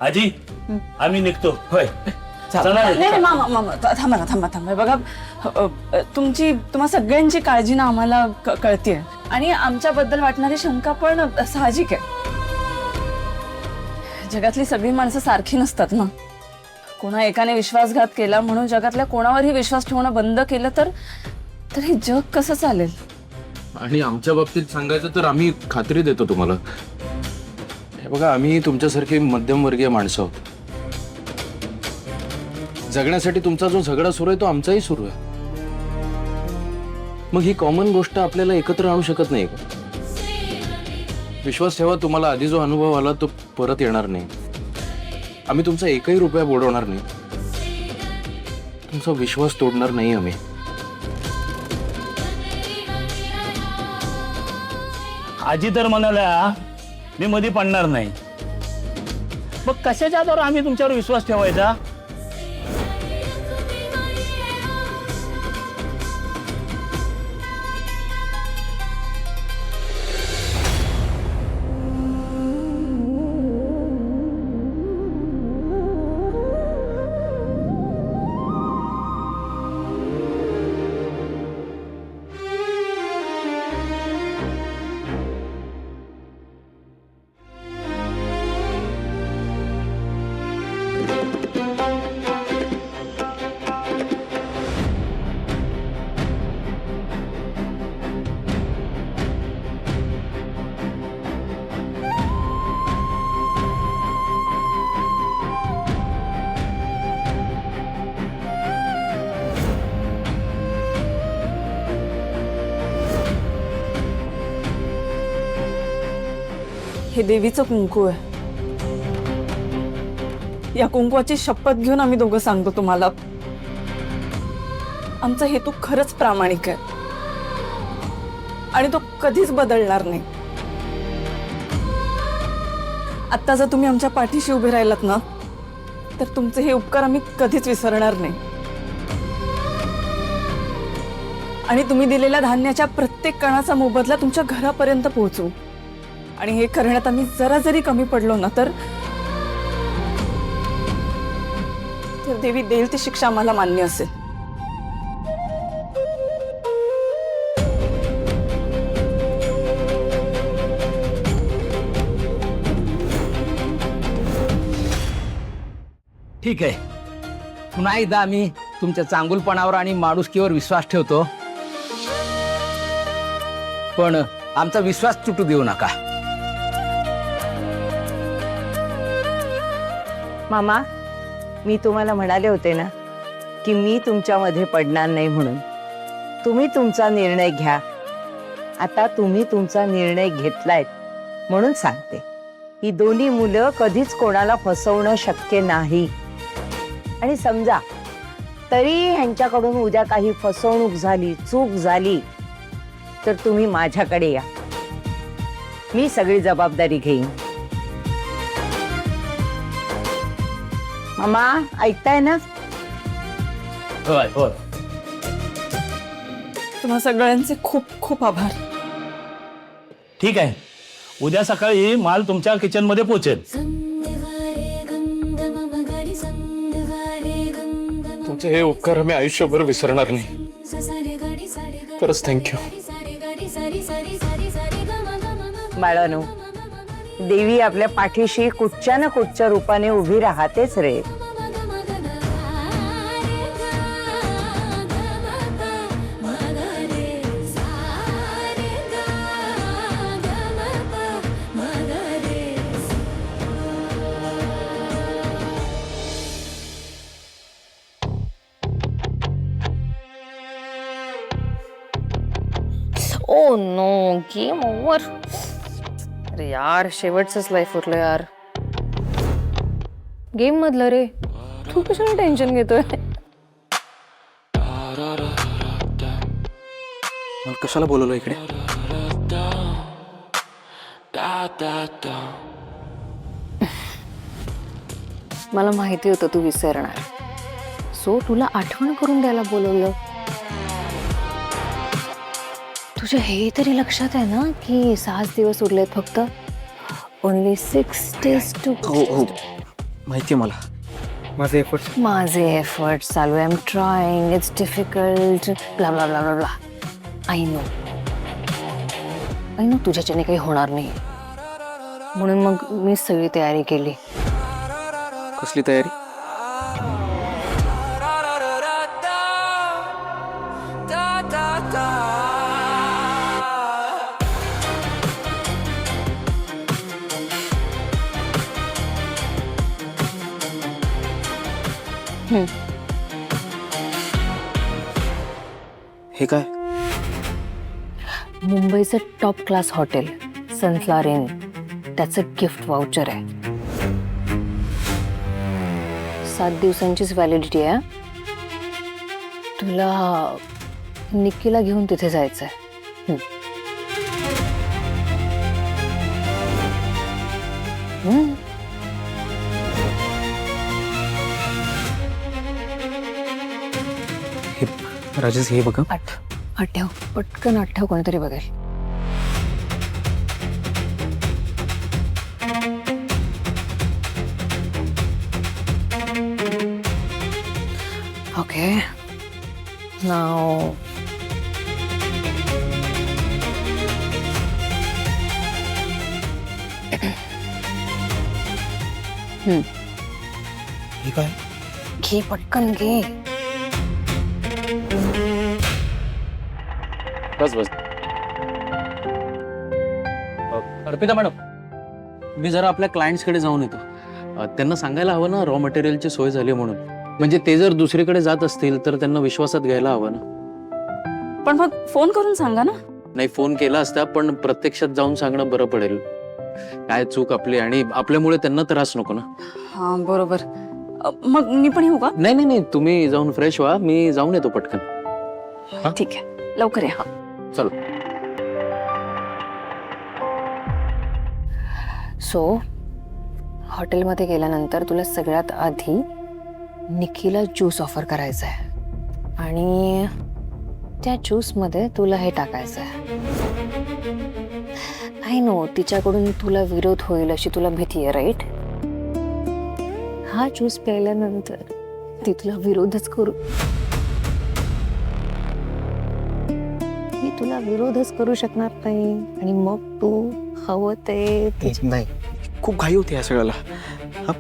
आजी आम्ही निघतो. होय चला. नाही मामा मामा थांबा ना थांबा थांबा. बघा तुम्हा सगळ्यांची काळजी ना आम्हाला कळतीये आणि आमच्याबद्दल वाटणारी शंका पण साहजिक आहे. जगातली सगळी माणसं सारखी नसतात ना. कोणा एकाने विश्वासघात केला म्हणून जगातल्या कोणावरही विश्वास ठेवणं बंद केलं तर हे जग कसं चालेल. आणि आमच्या बाबतीत सांगायचं तर आम्ही खात्री देतो तुम्हाला. हे बघा, आम्ही तुमच्यासारखी मध्यमवर्गीय माणसं आहोत. जगण्यासाठी तुमचा जो झगडा सुरू आहे तो आमचाही सुरू आहे. मग ही कॉमन गोष्ट आपल्याला एकत्र आणू शकत नाही का? विश्वास ठेवा, तुम्हाला आधी जो अनुभव आला तो परत येणार नाही. आम्ही तुमचा एकही रुपया बुडवणार नाही. तुमचा विश्वास तोडणार नाही आम्ही. आजी तर म्हणाल्या मी मध्ये पडणार नाही. मग कशाच्या आधारावर आम्ही तुमच्यावर विश्वास ठेवायचा? हे देवीचं कुंकू आहे. या कुंकवाची शपथ घेऊन आम्ही दोघं सांगतो तुम्हाला, आमचा हेतू खरंच प्रामाणिक आहे आणि तो कधीच बदलणार नाही. आता जर तुम्ही आमच्या पाठीशी उभे राहिलात ना तर तुमचे हे उपकार आम्ही कधीच विसरणार नाही. आणि तुम्ही दिलेल्या धान्याच्या प्रत्येक कणाचा मोबदला तुमच्या घरापर्यंत पोहोचू. आणि हे करण्यात आम्ही जरा जरी कमी पडलो ना तर देवी देईल ती शिक्षा आम्हाला मान्य असेल. ठीक आहे. पुन्हा एकदा आम्ही तुमच्या चांगुलपणावर आणि माणुसकीवर विश्वास ठेवतो, पण आमचा विश्वास तुटू देऊ नका. मामा, मी तुम्हाला म्हणाले होते ना की मी तुमच्यामध्ये पडणार नाही म्हणून. तुम्ही तुमचा निर्णय घ्या. आता तुम्ही तुमचा निर्णय घेतलाय म्हणून सांगते, ही दोन्ही मुलं कधीच कोणाला फसवणं शक्य नाही. आणि समजा तरी ह्यांच्याकडून उद्या काही फसवणूक झाली, चूक झाली तर तुम्ही माझ्याकडे या. मी सगळी जबाबदारी घेईन. मामा, ऐकताय ना? होय होय. तुम्हा सगळ्यांचे खूप खूप आभार. ठीक आहे, उद्या सकाळी माल तुमच्या किचन मध्ये पोहोचेल. तुमचे हे उपकार आम्ही आयुष्यभर विसरणार नाही. खरंच थँक्यू. बाळानो, देवी आपल्या पाठीशी कुठच्या ना कुठच्या रूपाने उभी राहतेच रे. Oh no, game over. अरे यार, शेवटचंच लाईफ उरलं यार. गेम मधलं रे. तू कशाला टेन्शन घेतोय? कशाला बोलवलं इकडे? मला माहिती होतं तू विसरणार, सो तुला आठवण करून द्यायला बोलवलं. तुझ्या हे तरी लक्षात आहे ना की 6 दिवस उरलेत फक्त. Only 6 days to. हो हो, माहिती आहे मला, माझे एफर्ट्स. माझे एफर्ट चालू आहे. I am trying, it's difficult, blah blah blah blah. I know तुझ्याच्याने काही होणार नाही, म्हणून मग मी सगळी तयारी केली. कसली तयारी? हे काय? मुंबईचं top class hotel sunflower in, त्याचं गिफ्ट वाउचर आहे. 7 दिवसांचीच व्हॅलिडिटी आहे. तुला निक्कीला घेऊन तिथे जायचंय. हे राजेश, हे बघा. आठव, पटकन आठव, कोणीतरी बघेल. ओके, नाव हे काय? घे, पटकन घे. बस बस. अर्पिता मॅडम, मी जरा आपल्या क्लायंट्सकडे जाऊन येतो. त्यांना सांगायला हवं ना रॉ मटेरियलची सोय झाली म्हणून. म्हणजे ते जर दुसरीकडे जात असतील तर त्यांना विश्वासात घ्यायला हवं ना. पण मग फोन करून सांगा ना. नाही, फोन केला असता, पण प्रत्यक्षात जाऊन सांगणं बरं पडेल. काय चूक आपली, आणि आपल्यामुळे त्यांना त्रास नको ना. हा बरोबर. मग मी पण येऊ का? नाही नाही नाही, तुम्ही जाऊन फ्रेश व्हा, मी जाऊन येतो पटकन. ठीक आहे, लवकर या. चलो. सो हॉटेलमध्ये गेल्यानंतर तुला सगळ्यात आधी निक्कीला ज्यूस ऑफर करायचा आहे, आणि त्या ज्यूसमध्ये तुला हे टाकायचं आहे. आय नो तिच्याकडून तुला विरोध होईल अशी तुला भीती आहे, राईट? हा ज्यूस प्यायल्यानंतर ती तुला विरोधच करू, मी तुला विरोधच करू शकणार नाही, आणि मग तू हवं ते नाही, खूप घाई होती या सगळ्याला. हा,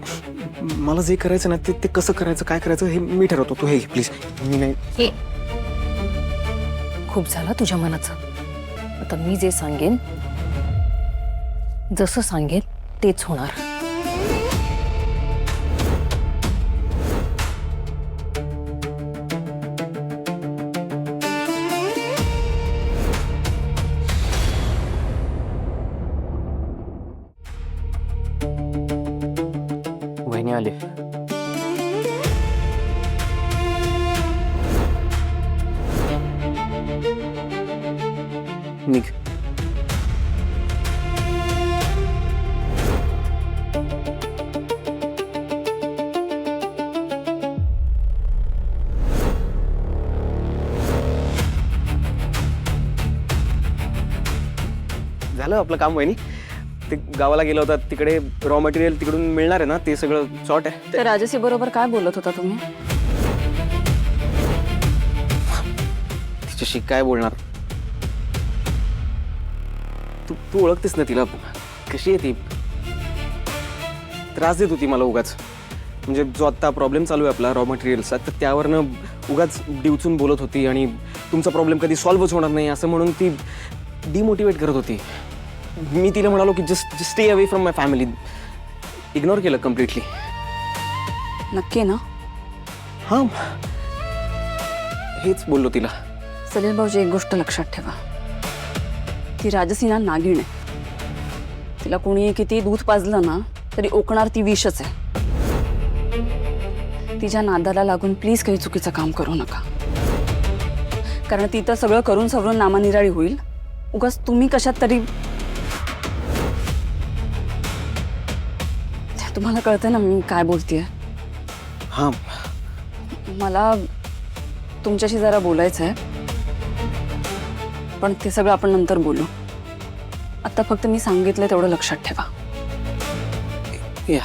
मला जे करायचं ना ते कसं करायचं, काय करायचं हे मी ठरवतो. तू हे प्लीज. मी नाही. हे खूप झालं तुझ्या मनाचं. आता मी जे सांगेन, जसं सांगेन तेच होणार. वहिनी आले. निघ. झालं आपलं काम वहिनी. ते गावाला गेला होता, तिकडे रॉ मटेरियल तिकडून मिळणार आहे ना, ते सगळं शॉर्ट आहे. तर राजसी बरोबर काय बोलत होता तुम्ही? तिच्याशी काय बोलणार? तू ओळखतेस ना तिला, कशी आहे ती. त्रास देत होती मला उगाच. म्हणजे जो आत्ता प्रॉब्लेम चालू आहे आपला रॉ मटेरियलचा, तर त्यावरनं उगाच डिवचून बोलत होती, आणि तुमचा प्रॉब्लेम कधी सॉल्व्हच होणार नाही असं म्हणून ती डिमोटिवेट करत होती. मी तिला म्हणालो की just stay away from my family. Ignore केलं कम्प्लिटली. नक्की ना? हां, हेच बोललो तिला. सलील भाऊजी, एक गोष्ट लक्षात ठेवा, ती राजसीना नागिण आहे. तिला कोणी किती दूध पाजलं ना तरी ओकणार ती विषच आहे. तिच्या नादाला लागून प्लीज काही चुकीचं काम करू नका, कारण ती तर सगळं करून सवरून नामानिराळी होईल. उगाच तुम्ही कशात तरी. तुम्हाला कळतंय ना मी काय बोलतेय? हां, मला तुमच्याशी जरा बोलायचं आहे, पण ते सगळं आपण नंतर बोलू. आता फक्त मी सांगितलं तेवढं लक्षात ठेवा. या.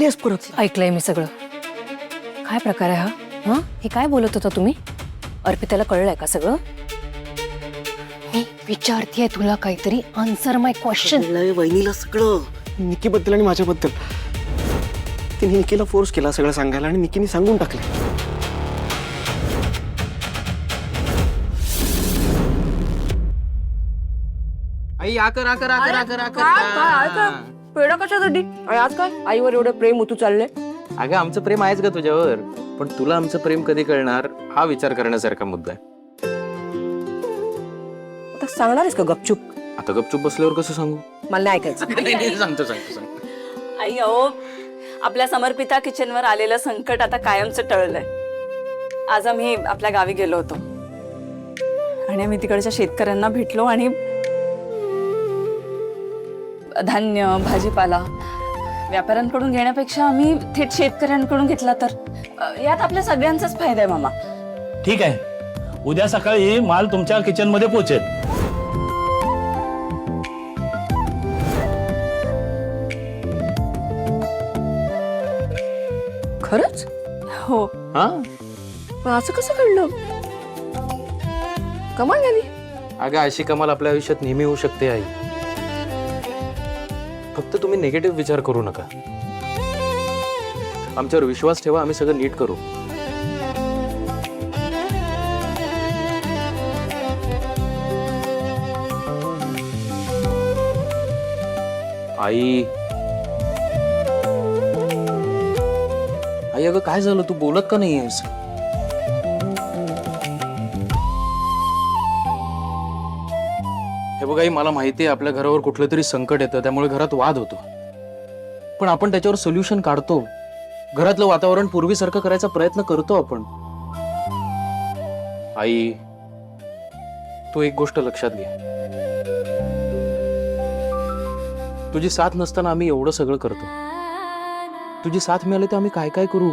आलीस परत. ऐकलंय मी सगळं. काय प्रकार आहे हा? हे काय बोलत होता तुम्ही? अर्पिताला कळलंय का सगळं? मी विचारतेय तुला काहीतरी. आन्सर माय क्वेश्चन. वहिनीला सगळं. निकीबद्दल आणि माझ्याबद्दल. तिने निकीला फोर्स केला सगळं सांगायला आणि निकीने सांगून टाकलं. आई आकर आकर आकर आकर आकर. पेढा कशासाठी? आणि आज काय आईवर एवढं प्रेम होतू चाललंय? अगं आमचं प्रेम आहेच ग तुझ्यावर, पण तुला आमचं प्रेम कधी कळणार हा विचार करण्यासारखा मुद्दा आहे. आता सांगणार आहेस का गपचूप? आता गपचूप बसल्यावर कसं सांगू? मला नाही ऐकायचं. सांगतो सांगतो सांगतो. आई अहो, आपल्या समर्पिता किचनवर आलेलं संकट आता कायमचं टळलंय. आज आम्ही आपल्या गावी गेलो होतो आणि आम्ही तिकडच्या शेतकऱ्यांना भेटलो आणि धान्य भाजीपाला व्यापाऱ्यांकडून घेण्यापेक्षा आम्ही थेट शेतकऱ्यांकडून घेतला तर यात आपल्या सगळ्यांचाच फायदा आहे मामा. ठीक आहे, उद्या सकाळी माल तुमच्या किचन मध्ये पोहोचेल. खरंच? हो. हा पण असं कसं घडलं? कमाल झाली. अगं अशी कमाल आपल्या आयुष्यात नेहमी होऊ शकते आई. फक्त तुम्ही निगेटिव्ह विचार करू नका. आमच्यावर विश्वास ठेवा, आम्ही सगळं नीट करू. आई आई अगं काय झालं, तू बोलत का नाहीयेस? हे बघ आई, मला माहिती आहे आपल्या घरावर कुठलं तरी संकट येतं, त्यामुळे घरात वाद होतो. पण आपण त्याच्यावर सोल्युशन काढतो. घरातलं वातावरण पूर्वीसारखं करायचा प्रयत्न करतो आपण. आई तू एक गोष्ट लक्षात घे, तुझी साथ नसताना आम्ही एवढं सगळं करतो. तुझी साथ मिळाली तर आम्ही काय काय करू.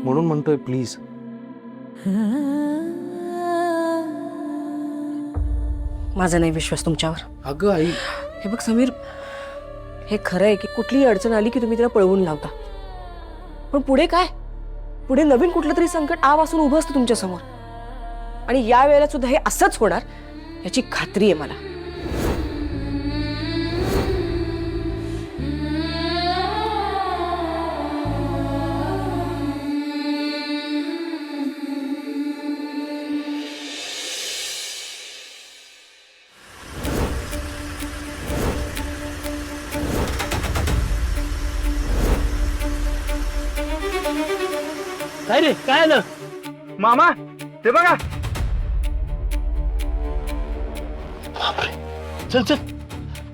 म्हणून म्हणतोय प्लीज. माझा नाही विश्वास तुमच्यावर. अगं आई, हे बघ समीर, हे खरं आहे की कुठलीही अडचण आली की तुम्ही तिला पळवून लावता, पण पुढे काय? पुढे नवीन कुठलं तरी संकट आ वासून उभं असतं तुमच्या समोर. आणि या वेळेला सुद्धा हे असंच होणार याची खात्री आहे मला. काय रे, काय आलं? मामा ते बघा. चल चल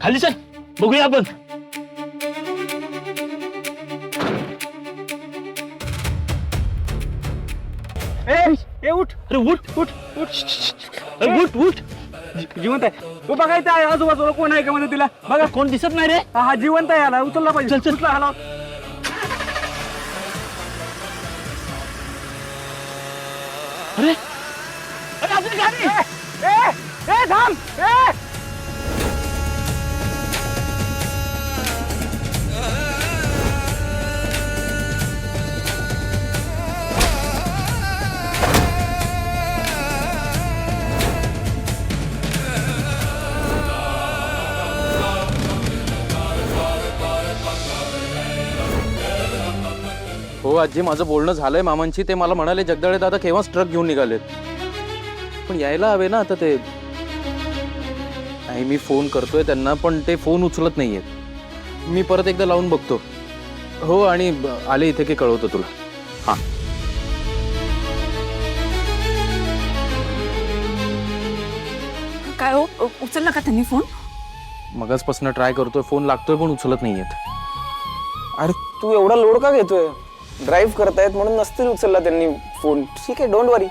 खाली चल, बघूया आपण. ए उठ. अरे उठ उठ उठ. अरे उठ उठ. जिवंत आहे. तो बघायचं आहे आजूबाजूला कोण आहे का म्हणजे तिला बघा. कोण दिसत नाही रे. हा जिवंत आहे. याला उचलला पाहिजे. चल, चल. उचला हाला. अरे अरे आपली गाडी. ए थांब. हो आजी, माझं बोलणं झालंय मामांची. ते मला म्हणाले जगदाळे दादा केव्हाच ट्रक घेऊन निघालेत, पण यायला हवे ना आता. ते नाही, मी फोन करतोय त्यांना पण ते फोन उचलत नाहीयेत. मी परत एकदा लावून बघतो. हो, आणि आले इथे की कळवतो तुला. हा काय हो, उचलला का त्यांनी फोन? मगाचपासून ट्राय करतोय, फोन लागतोय पण उचलत नाहीयेत. अरे तू एवढा लोड का घेतोय? ड्राईव्ह करतायत म्हणून नसतील उचलला त्यांनी फोन. ठीक आहे, डोंट वरी.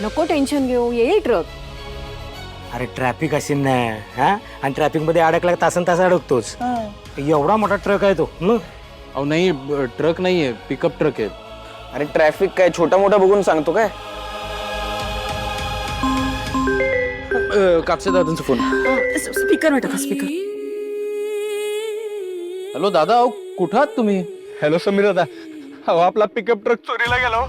नको टेन्शन घेऊ, येईल ट्रक. अरे ट्रॅफिक असेल ना. हा, आणि ट्रॅफिक मध्ये अडकला तासन तास अडकतोच. एवढा मोठा ट्रक आहे तो. अहो नाही, ट्रक नाहीये, पिकअप ट्रक आहे. अरे ट्रॅफिक काय छोटा मोठा बघून सांगतो काय? कापसे दादांचा फोन. स्पीकर टाका स्पीकर. हॅलो दादा, अहो कुठं आहात तुम्ही? हॅलो समीर दादा, अहो आपला पिकअप ट्रक चोरीला गेला हो.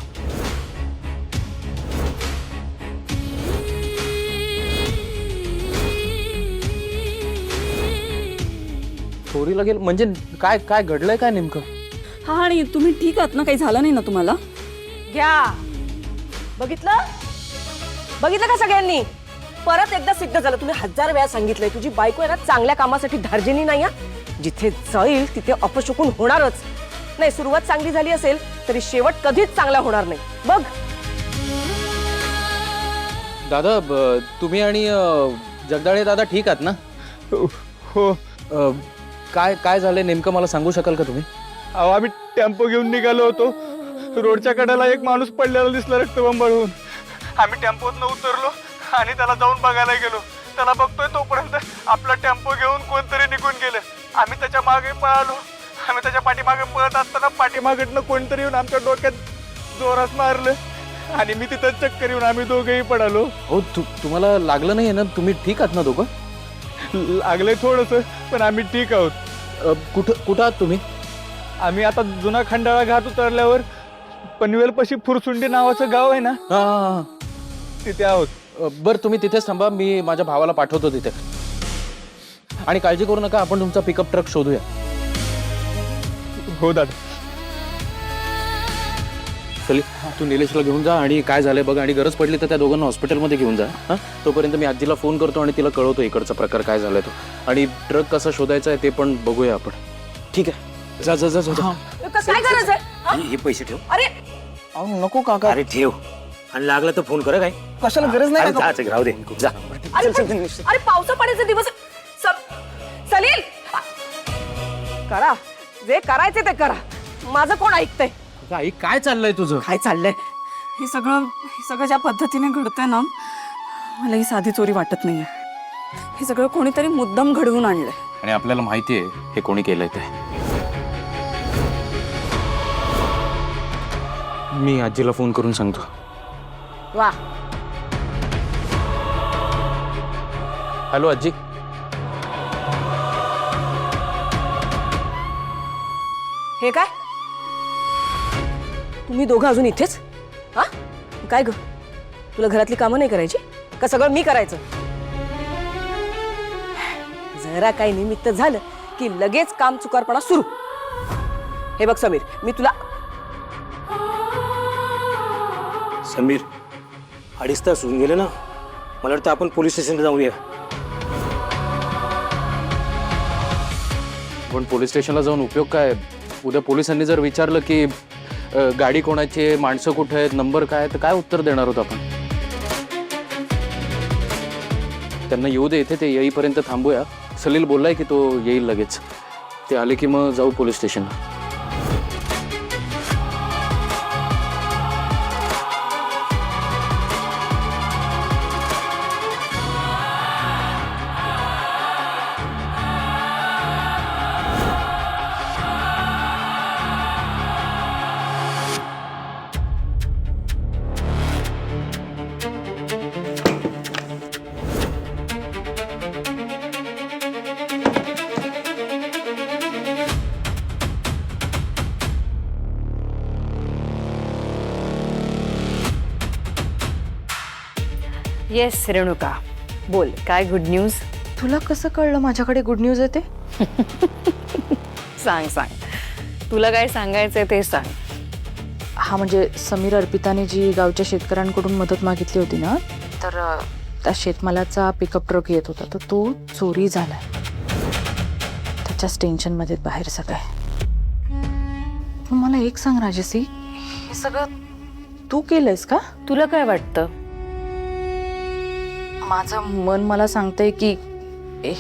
चोरीला गेलं म्हणजे काय काय घडलंय काय नेमकं? हा, आणि तुम्ही ठीक आहात ना? काही झालं नाही ना तुम्हाला? घ्या. बघितलं बघितलं का सगळ्यांनी? परत एकदा सिद्ध झालं. तुम्ही 1000 वेळा सांगितलंय तुझी बायको आहे ना चांगल्या कामासाठी धार्जिनी नाही. जिथे जाईल तिथे अपशकुन होणारच. नाही, सुरुवात चांगली झाली असेल तरी शेवट कधीच चांगला होणार नाही. बघ. दादा तुम्ही आणि जगदाळे दादा ठीक आहात ना? हो. काय काय झालंय नेमकं मला सांगू शकाल का तुम्ही? अहो आम्ही टेम्पो घेऊन निघालो होतो. रोडच्या कडेला एक माणूस पडलेला दिसला रक्तबंबाळ होऊन. आम्ही टेम्पोतनं उतरलो आणि त्याला जाऊन बघायला गेलो. त्याला बघतोय तोपर्यंत आपला टेम्पो घेऊन कोणतरी निघून गेलं. आम्ही त्याच्या मागे पळालो. आम्ही त्याच्या पाठीमागे पळत असताना पाठीमागेतनं कोणतरी येऊन आमच्या डोक्यात जोरात मारलं आणि मी तिथं चक्कर येऊन आम्ही दोघेही पडालो. हो तुम्हाला लागलं नाहीये ना? तुम्ही ठीक आहात ना दोघं? लागलंय थोडंसं, पण आम्ही ठीक आहोत. कुठं आहात तुम्ही? आम्ही आता जुना खंडाळा घाट उतरल्यावर पनवेलपाशी फुरसुंडी नावाचं गाव आहे ना, हा, तिथे आहोत. बरं तुम्ही तिथेच थांबा, मी माझ्या भावाला पाठवतो तिथे. आणि काळजी करू नका, आपण तुमचा पिकअप ट्रक शोधूया. हो दादा. चल तू निलेशला घेऊन जा आणि काय झालंय बघ, आणि गरज पडली तर त्या दोघांना हॉस्पिटलमध्ये घेऊन जा. हां, तोपर्यंत मी आजीला फोन करतो आणि तिला कळवतो इकडचा प्रकार काय झालाय तो, आणि ट्रक कसा शोधायचा आहे ते पण बघूया आपण. ठीक आहे, जा जा जा जा. काय गरज आहे? हा? हे पैसे ठेव. अरे नको काका. अरे ठेव, आणि लागलं तर फोन कर. काय कशाला गरज अरे जायचं, राहू दे जा. अरे पावसा पाण्याचे दिवस. सलील, करा जे करायचे ते करा. माझं कोण ऐकतंय? आई काय चाललंय तुझं? काय चाललंय? हे सगळं ज्या पद्धतीने घडतंय ना, मला ही साधी चोरी वाटत नाहीये. हे सगळं कोणीतरी मुद्दाम घडवून आणलंय. आणि आपल्याला माहितीये हे कोणी केलंय ते. मी आजीला फोन करून सांगतो. वा. हॅलो आजी. हे काय? तुम्ही दोघं अजून इथेच? हा, काय ग, तुला घरातली कामं नाही करायची का? सगळं मी करायचं? जरा काही निमित्त झालं की लगेच काम चुकारपणा सुरू. हे बघ समीर, मी तुला समीर 2.5 तास होऊन गेले ना. मला वाटतं आपण पोलीस स्टेशनला जाऊया. पण पोलीस स्टेशनला जाऊन उपयोग काय? उद्या पोलिसांनी जर विचारलं की गाडी कोणाची आहे, माणसं कुठे आहेत, नंबर काय, तर काय उत्तर देणार होत आपण? त्यांना येऊ दे इथे, ते येईपर्यंत थांबूया. सलील बोललाय की तो येईल लगेच. ते आले की मग जाऊ पोलीस स्टेशनला. येस रेणुका, बोल, काय गुड न्यूज? तुला कसं कळलं माझ्याकडे गुड न्यूज येते? सांग सांग, तुला काय सांगायचंय ते सांग. हा म्हणजे समीर अर्पिताने जी गावच्या शेतकऱ्यांकडून मदत मागितली होती ना, तर त्या शेतमालाचा पिकअप ट्रक येत होता, तर तो चोरी झालाय. त्याच्याच टेन्शनमध्ये बाहेर सगळे. मला एक सांग राजसी, हे सगळं तू केलंयस का? तुला काय वाटतं? माझं मन मला सांगतंय की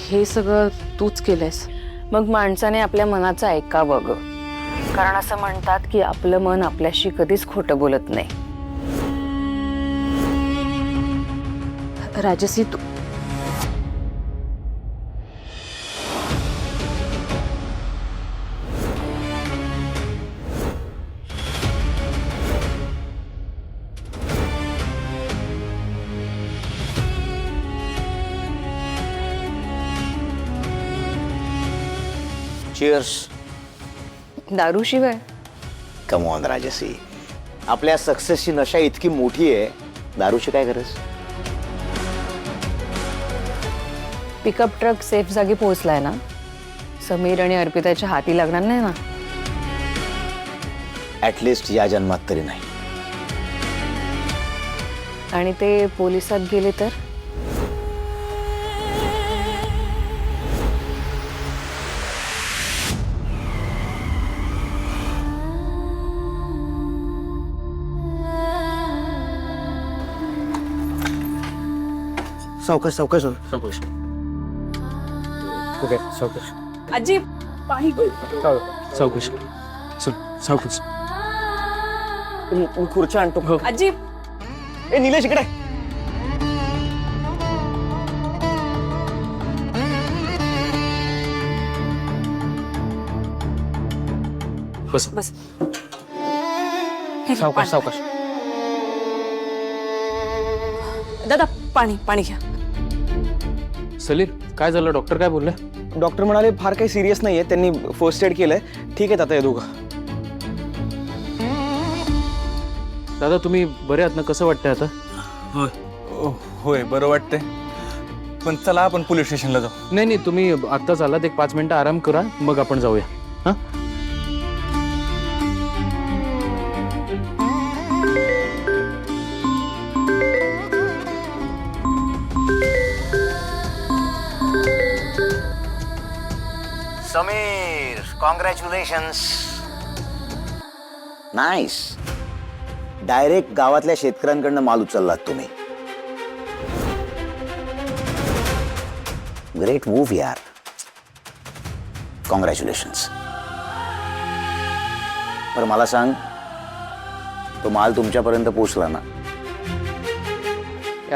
हे सगळं तूच केलंयस. मग माणसाने आपल्या मनाचं ऐकावं ग, कारण असं म्हणतात की आपलं मन आपल्याशी कधीच खोटं बोलत नाही. राजसी, तू चिअर्स. दारूशिवाय कम ऑन राजसी, आपल्या सक्सेसची नशा इतकी मोठी आहे, दारूची काय गरज? पिकअप ट्रक सेफ जागी पोहोचलाय ना, समीर आणि अर्पिताच्या हाती लागणार नाही ना? ऍटलिस्ट या जन्मात तरी नाही. आणि ते पोलिसात गेले तर? सावकाश सावकाश. ओके सावकाश. आजी पाणी सावकाश. सावकाश. मी खुर्च्या आणतो. आजी ए निलेश इकडे. बस. बस सावकाश सावकाश. दादा पाणी पाणी घ्या. सलील, काय झालं? डॉक्टर काय बोलले? डॉक्टर म्हणाले फार काही सिरियस नाहीये, त्यांनी फर्स्ट एड केलंय. ठीक आहे आता हे दोघं. दादा तुम्ही बरे आहात ना? कसं वाटतंय आता? होय बरं वाटतंय, पण चला आपण पोलीस स्टेशनला जाऊ. नाही नाही, तुम्ही आत्ताच आलात, एक 5 मिनिटं आराम करा, मग आपण जाऊया. हां. समीर, कॉंग्रॅच्युलेशन्स. नाईस. डायरेक्ट गावातल्या शेतकऱ्यांकडनं माल उचललात तुम्ही. ग्रेट मूव्ह यार. कॉंग्रॅच्युलेशन्स. बरं मला सांग, तो माल तुमच्यापर्यंत पोचला ना?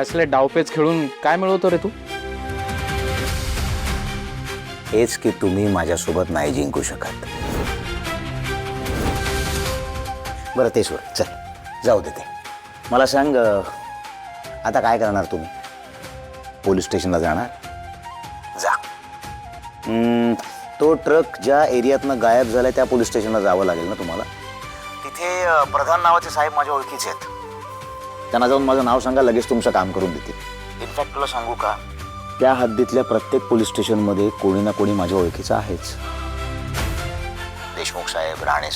असले डावपेच खेळून काय मिळवतो रे तू? हेच की तुम्ही माझ्यासोबत नाही जिंकू शकत. बरं ते सोड, चल जाऊ दे ते. मला सांग, आता काय करणार तुम्ही? पोलीस स्टेशनला जाणार? जा. तो ट्रक ज्या एरियातनं गायब झालाय त्या पोलीस स्टेशनला जावं लागेल ना तुम्हाला. तिथे प्रधान नावाचे साहेब माझ्या ओळखीचे आहेत. त्यांना जाऊन माझं नाव सांगा, लगेच तुमचं काम करून देतील. इनफॅक्ट तुला सांगू का, त्या हद्दीतल्या प्रत्येक पोलीस स्टेशनमध्ये कोणी ना कोणी माझ्या ओळखीचं आहेच. देशमुख साहेब, राणे